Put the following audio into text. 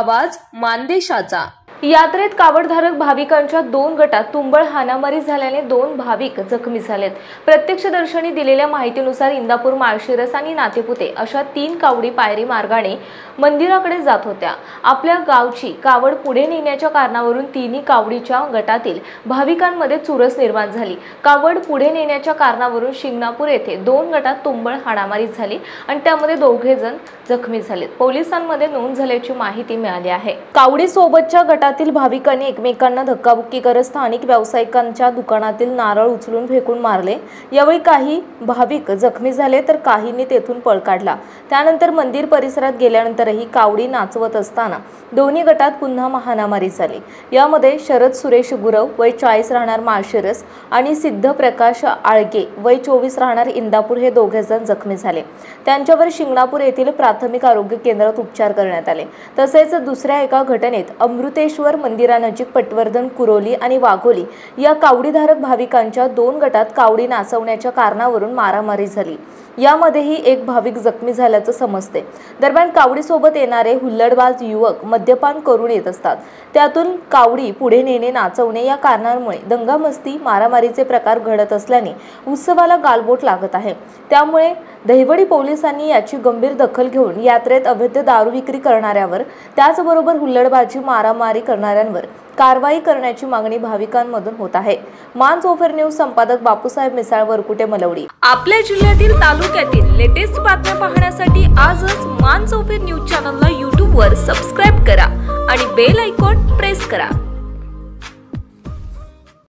आवाज मानदेशाचा। यात्रेत कावडधारक भाविकांच्या 2 गटात तुंबळ हाणामारी झाल्याने 2 भाविक जखमी झालेत। प्रत्यक्षदर्शींनी दिलेल्या माहितीनुसार इंदापूर, माळशिरस आणि नातेपुते अशा 3 कावडी पायरी मार्गाने मंदिराकडे जात होत्या। आपल्या गावची कावड पुढे नेण्याच्या कारणावरून तिन्ही कावडीच्या गटातील भाविकांमध्ये चुरस निर्माण झाली। कावड पुढे नेण्याच्या कारणावरून शिंगणापूर येथे 2 गटात तुंबळ हाणामारी झाली आणि त्यामध्ये 2 जण जखमी झालेत। पोलिसांमध्ये नोंद झाल्याची माहिती मिळाली आहे। कावडी सोबतच्या गटातील भाविकांनी एकमेकांना धक्काबुक्की करत स्थानिक व्यावसायिकांच्या दुकानातील नारळ उचलून फेकून मारले। यावेळी काही भाविक जखमी झाले तर काहींनी तेथून पळ काढला। त्यानंतर मंदिर परिसरात गेल्यानंतरही कावडी नाचवत असताना दोन्ही गटात पुन्हा हाणामारी झाली। यामध्ये शरद सुरेश गुरव वय 40 राहणार माळशिरस आणि सिद्ध प्रकाश आळगे वय 24 राहणार इंदापूर हे 2 जण जखमी झाले। त्यांच्यावर शिंगणापूर येथील प्राथमिक आरोग्य केंद्रात उपचार करण्यात आले। तसेच दुसऱ्या एका घटनेत अमृतेश्वर मंदिरानजीक पटवर्धन, कुरोली आणि वाघोली या कावडीधारक भाविकांच्या 2 गटात कावडी नाचवण्याच्या कारणावरून मारामारी झाली। यामध्येही एक भाविक जखमी झाल्याचं समजते। दरम्यान कावडी सोबत येणारे हुल्लडबाज युवक मद्यपान करून येत असतात। त्यातून कावडी पुढे नेणे, नाचवणे या कारणांमुळे दंगामस्ती, मारामारीचे प्रकार घडत असल्याने उत्सवाला गालबोट लागत आहे। त्यामुळे दहिवडी पोलिसांनी याची गंभीर दखल घेऊन यात्रेत अवैध दारू विक्री करणाऱ्यावर त्याचबरोबर हुल्लडबाजी, मारामारी करणाऱ्यांवर कारवाई करण्याची मागणी भाविकांमधून होत आहे। मानसोफर न्यूज संपादक बापूसाहेब मिसाळ, वरकुटे, मलवडी। आपल्या जिल्ह्यातील, तालुक्यातील लेटेस्ट बातम्या पाहण्यासाठी आजच मानसोफर न्यूज चॅनलला YouTube वर सबस्क्राइब करा आणि बेल आयकॉन प्रेस करा।